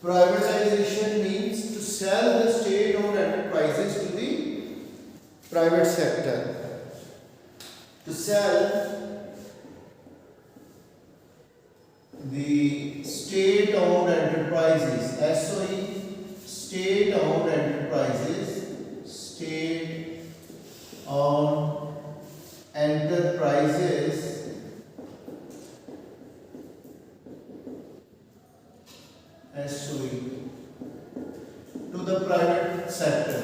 Privatization means to sell the state-owned enterprises to the private sector. To sell the state-owned enterprises, SOE, state-owned enterprises, state-owned enterprises SOE to the private sector,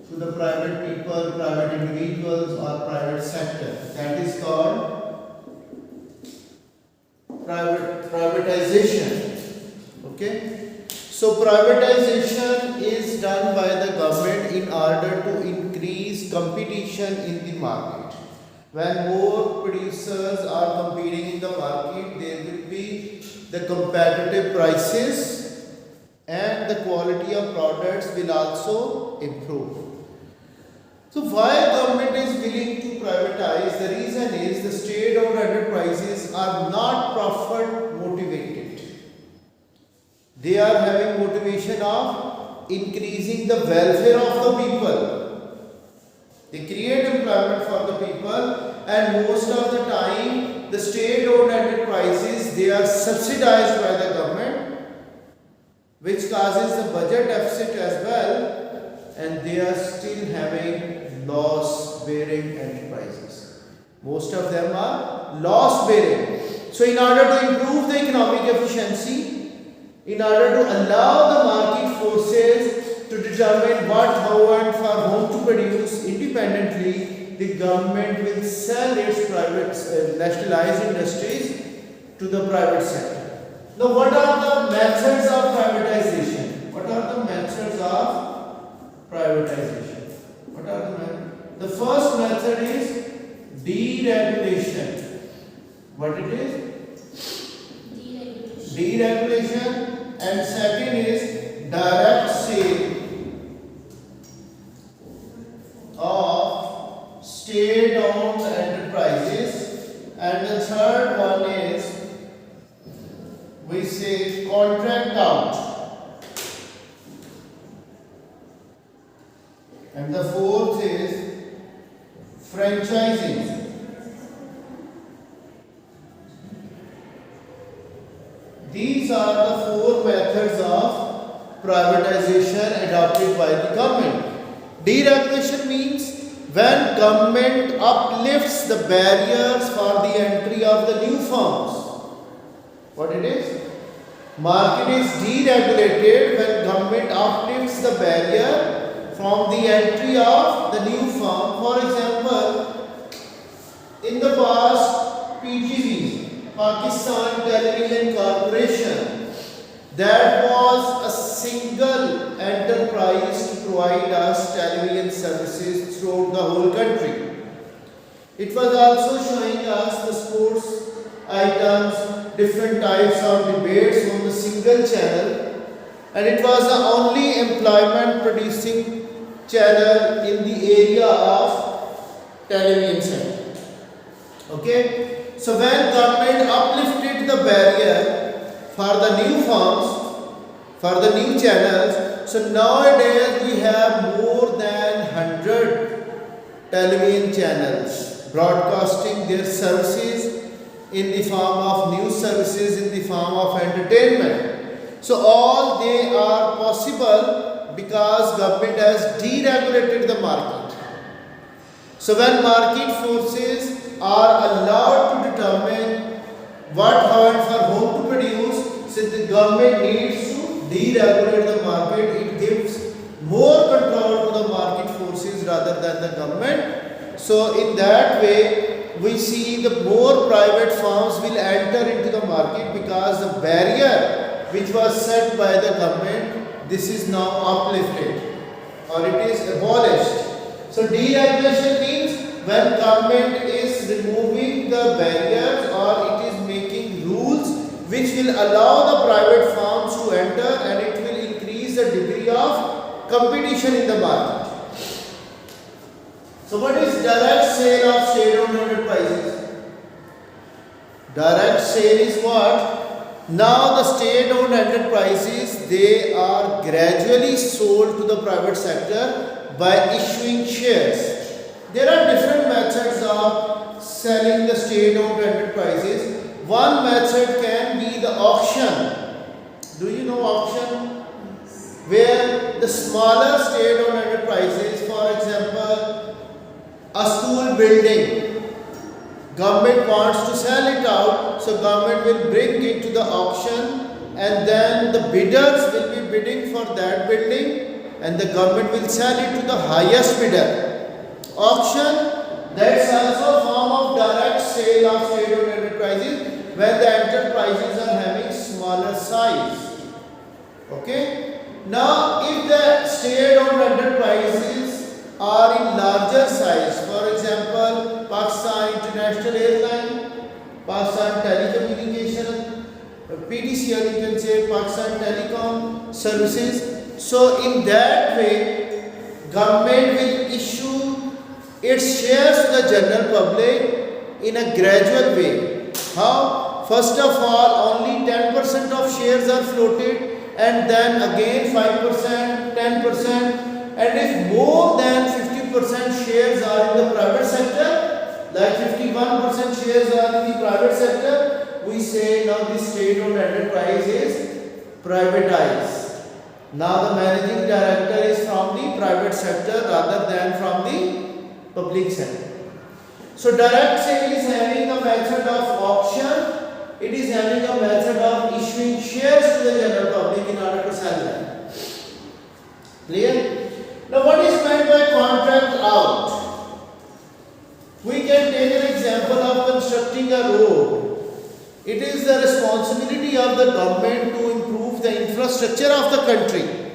to the private people, private individuals or private sector. That is called privatization. Okay. So privatization is done by the government in order to increase competition in the market. When more producers are competing in the market, there will be the competitive prices and the quality of products will also improve. So why government is willing to privatize? The reason is the state-owned enterprises are not profit motivated. They are having motivation of increasing the welfare of the people. They create employment for the people, and most of the time the state-owned enterprises, they are subsidized by the government, which causes the budget deficit as well, and they are still having loss-bearing enterprises. Most of them are loss-bearing. So in order to improve the economic efficiency, in order to allow the market forces to determine what, how and for whom to produce independently, the government will sell its private nationalized industries to the private sector. Now what are the methods of privatization? What are the methods of privatization? What are the methods? The first method is deregulation. What it is? Deregulation. And second is direct sale of state-owned enterprises, and the third one is, we say, contract out, and the fourth is franchising. These are the four methods of privatization adopted by the government. Deregulation means when government uplifts the barriers for the entry of the new firms. What it is? Market is deregulated when government uplifts the barrier from the entry of the new firm. For example, in the past, PTV, Pakistan Television Corporation, that was a single enterprise to provide us television services throughout the whole country. It was also showing us the sports items, different types of debates on the single channel, and it was the only employment producing channel in the area of television sector. Okay. So when government uplifted the barrier for the new firms, for the new channels, so nowadays we have more than 100 television channels broadcasting their services in the form of news services, in the form of entertainment. So all they are possible because government has deregulated the market. So when market forces are allowed to determine what, how and for whom to produce, since the government needs to deregulate the market, it gives more control to the market forces rather than the government. So in that way, we see the more private firms will enter into the market because the barrier which was set by the government, this is now uplifted or it is abolished. So deregulation means when government is removing the barriers or it is making rules which will allow the private firms to enter, and it will increase the degree of competition in the market. So what is direct sale of state-owned enterprises? Direct sale is what? Now the state-owned enterprises, they are gradually sold to the private sector by issuing shares. There are different methods of selling the state-owned enterprises. One method can be the auction. Do you know auction? Where the smaller state-owned enterprises, for example, a school building, government wants to sell it out, so government will bring it to the auction, and then the bidders will be bidding for that building, and the government will sell it to the highest bidder. Auction, that's also a form of direct sale of state-owned enterprises when the enterprises are having smaller size. Okay. Now, if the state-owned enterprises are in larger size, for example, Pakistan International Airline, Pakistan Telecommunication, PTCL, you can say Pakistan Telecom Services. So, in that way, government will issue its shares to the general public in a gradual way. How? First of all, only 10% of shares are floated, and then again 5%, 10%, and if more than 50% shares are in the private sector, like 51% shares are in the private sector, we say now this state-owned enterprise is privatized. Now the managing director is from the private sector rather than from the public sector. So direct sale is having a method of auction. It is having a method of issuing shares to the general public in order to sell them. Clear? Now what is meant by contract out? We can take an example of constructing a road. It is the responsibility of the government to improve the infrastructure of the country.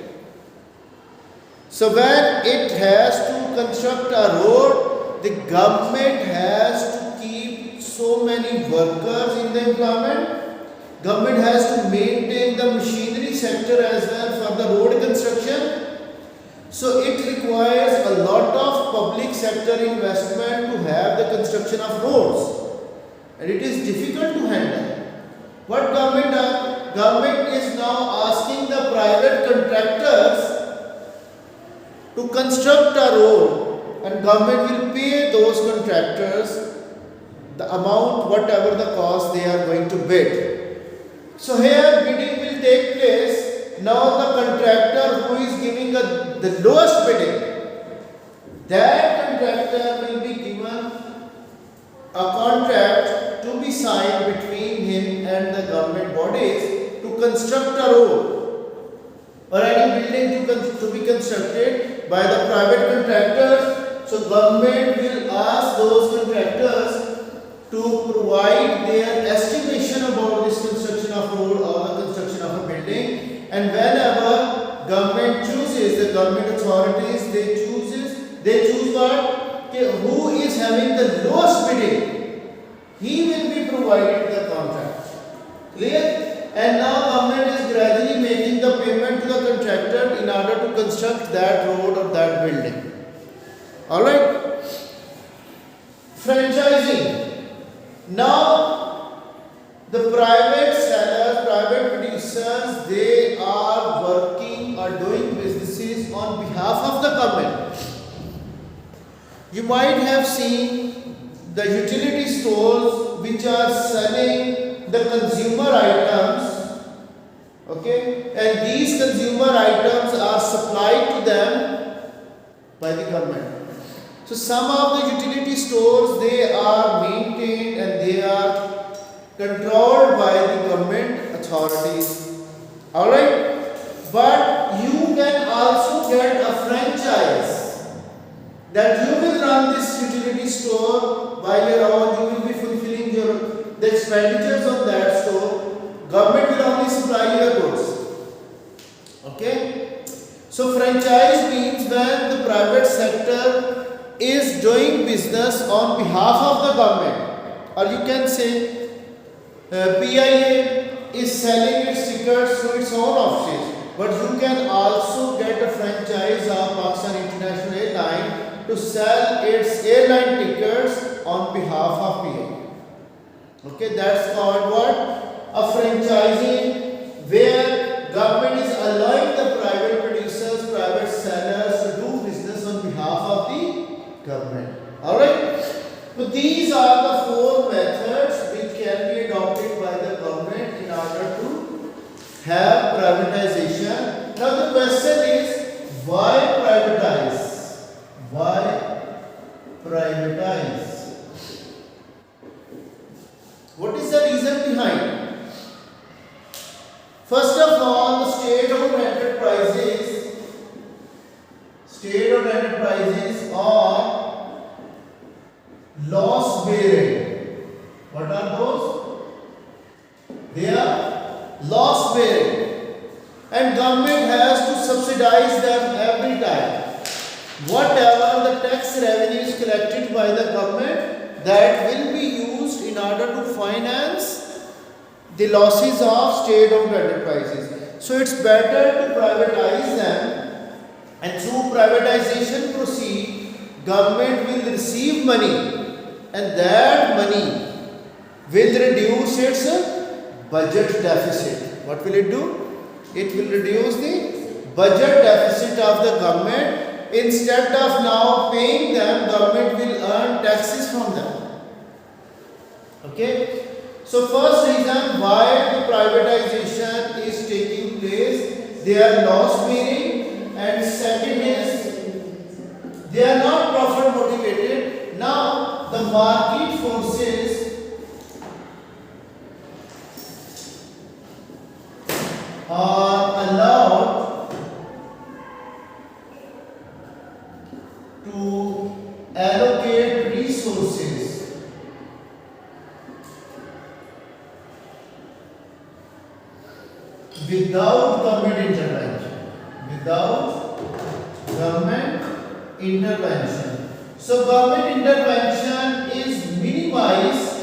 So when it has to construct a road, the government has to keep so many workers in the employment. Government has to maintain the machinery sector as well for the road construction. So it requires a lot of public sector investment to have the construction of roads, and it is difficult to handle. What government does? Government is now asking the private contractors to construct a road, and government will pay those contractors the amount, whatever the cost they are going to bid. So here bidding will take place. Now the contractor who is giving the lowest bidding, that contractor will be given a contract to be signed between him and the government bodies to construct a road or any building to be constructed by the private contractors. So government will ask those contractors to provide their estimation about this construction of road or the construction of a building, and whenever government chooses, the government authorities, they choose what? Who is having the lowest bidding, he will be provided the contract. Clear? And now government is gradually making the payment to the contractor in order to construct that road or that building. Alright? Franchising. Now, the private sellers, private producers, they are working or doing businesses on behalf of the government. You might have seen the utility stores which are selling the consumer items, okay, and these consumer items are supplied to them by the government. So some of the utility stores, they are maintained and they are controlled by the government authorities. Alright? But you can also get a franchise that you will run this utility store by your own, you will be fulfilling the expenditures on that store. Government will only supply you the goods. Okay? So franchise means when the private sector is doing business on behalf of the government, or you can say PIA is selling its tickets to its own offices, but you can also get a franchise of Pakistan International Airline to sell its airline tickets on behalf of PIA. Okay, that's called what? a franchising where government is allowing the private producers, private sellers to do business on behalf of the government. Alright? So these are the four methods which can be adopted by the government in order to have privatization. Now the question is, why privatize? Why privatize? What is the reason behind? First of all, the state-owned enterprises are loss bearing. What are those? They are loss bearing, and government has to subsidize them every time. Whatever the tax revenue is collected by the government, that will be used in order to finance the losses of state-owned enterprises. So it's better to privatize them, and through privatization proceed, government will receive money, and that money will reduce its budget deficit. What will it do? It will reduce the budget deficit of the government. Instead of now paying them, government will earn taxes from them. Okay? So first reason why the privatization is taking place, they are loss bearing, and second is they are not profit motivated. Now the market forces are allowed to allocate resources without government intervention. So government intervention is minimized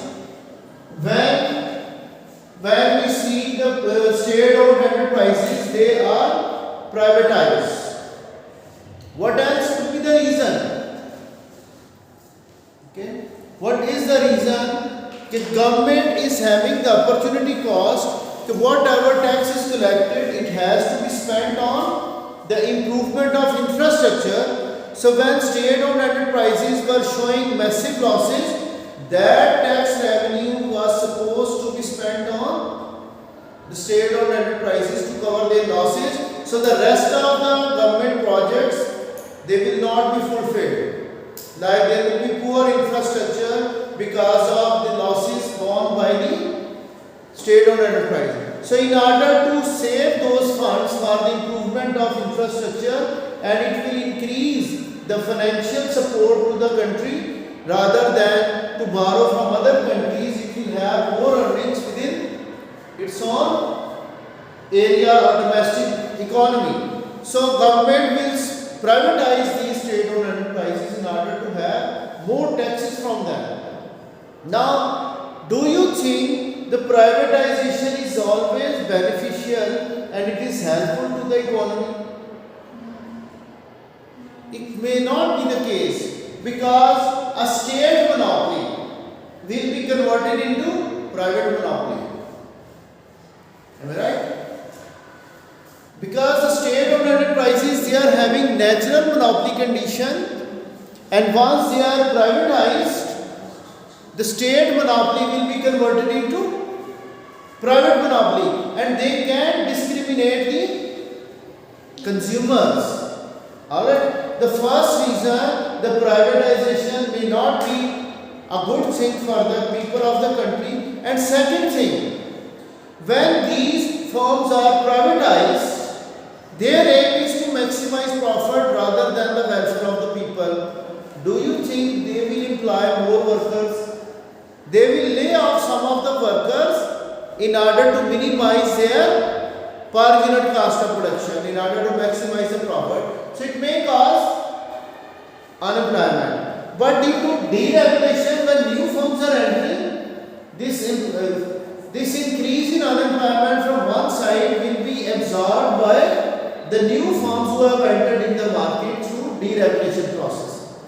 when we see the state-owned enterprises, they are privatized. What else could be the reason? Okay. What is the reason? The government is having the opportunity cost. Whatever tax is collected, it has to be spent on the improvement of infrastructure. So when state-owned enterprises were showing massive losses, that tax revenue was supposed to be spent on the state-owned enterprises to cover their losses. So the rest of the government projects, they will not be fulfilled. Like there will be poor infrastructure because of the losses borne by the state-owned enterprise. So in order to save those funds for the improvement of infrastructure, and it will increase the financial support to the country rather than to borrow from other countries, it will have more earnings within its own area or domestic economy. So government will privatize these state-owned enterprises in order to have more taxes from them. Now, do you think the privatization is always beneficial and it is helpful to the economy? It may not be the case, because a state monopoly will be converted into private monopoly. Am I right? Because the state-owned enterprises, they are having natural monopoly condition, and once they are privatized, the state monopoly will be converted into private monopoly, and they can discriminate the consumers. Alright? The first reason, the privatization may not be a good thing for the people of the country, and second thing, when these firms are privatized, their aim is to maximize profit rather than the welfare of the people. Do you think they will employ more workers? They will lay off some of the workers in order to minimize their per unit cost of production, in order to maximize the profit. So it may cause unemployment. But due to deregulation, when new firms are entering, this increase in unemployment from one side will be absorbed by the new firms who have entered in the market through deregulation process.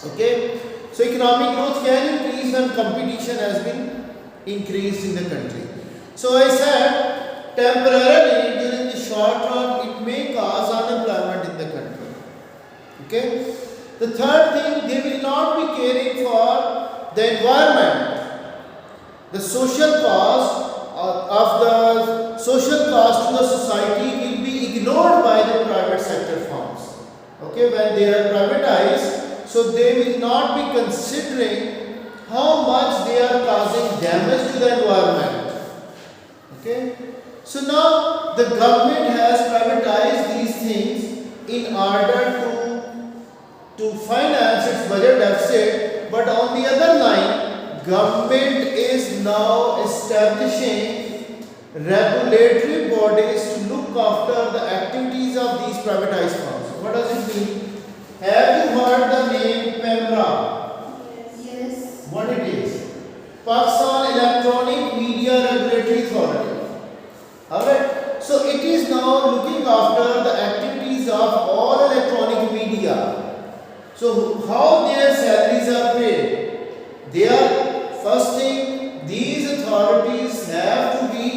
Okay, so economic growth can increase when competition has been increased in the country. So I said temporarily during the short run it may cause unemployment in the country. Okay. The third thing, they will not be caring for the environment. The social cost of the social cost to the society will be ignored by the private sector firms. Okay, when they are privatized, so they will not be considering how much they are causing damage to the environment. Okay, so now the government has privatized these things in order to finance its budget deficit, but on the other line, government is now establishing regulatory bodies to look after the activities of these privatized firms. What does it mean? Have you heard the name PEMRA? Yes. What it is? Pakistan Electronic Media Regulatory Authority. Alright. So it is now looking after the activities of all electronic media. So how their salaries are paid? They are, first thing, these authorities have to be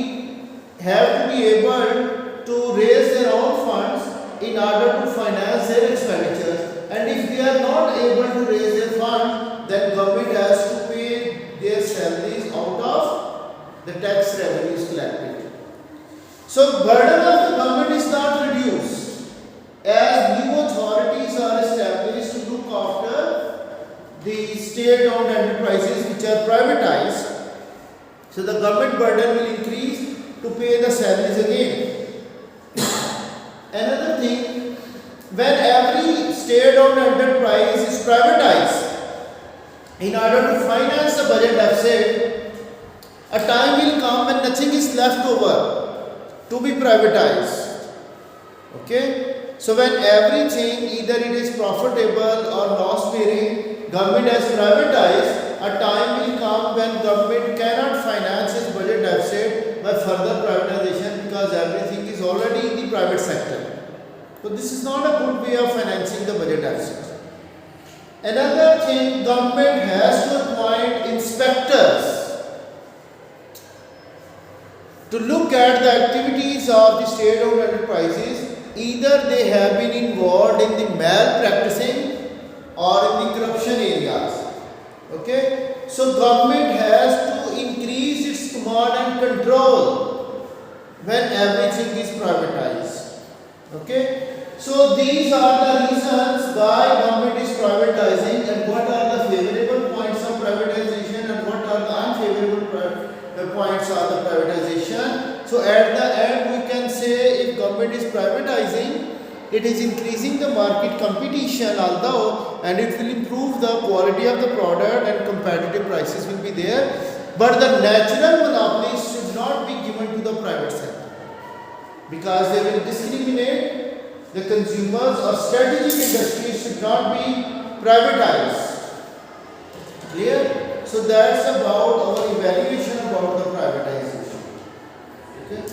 able to raise their own funds in order to finance their expenditures, and if they are not able to raise their funds, then government has to pay their salaries out of the tax revenues collected. So burden of the government is not reduced as new authorities are established to look after the state-owned enterprises which are privatized. So the government burden will increase to pay the salaries again. Another thing, when every state-owned enterprise is privatized, in order to finance the budget deficit, a time will come when nothing is left over to be privatized. Okay? So when everything, either it is profitable or loss bearing, government has privatized, a time will come when government cannot finance its budget deficit by further privatization because everything is already in the private sector. So this is not a good way of financing the budget deficit. Another thing, government has to appoint inspectors to look at the activities of the state-owned enterprises. Either they have been involved in the malpracticing or in the corruption areas. Okay, so government has to increase its command and control when everything is privatized. Okay, so these are the reasons why government is privatizing, and what are the favorable points of privatization and what are the unfavorable points of the privatization. So at the end we can say, if government is privatizing, it is increasing the market competition although, and it will improve the quality of the product and competitive prices will be there, but the natural monopolies should not be given to the private sector because they will discriminate the consumers, or strategic industries should not be privatized. Clear? So that's about our evaluation about the privatization. Okay?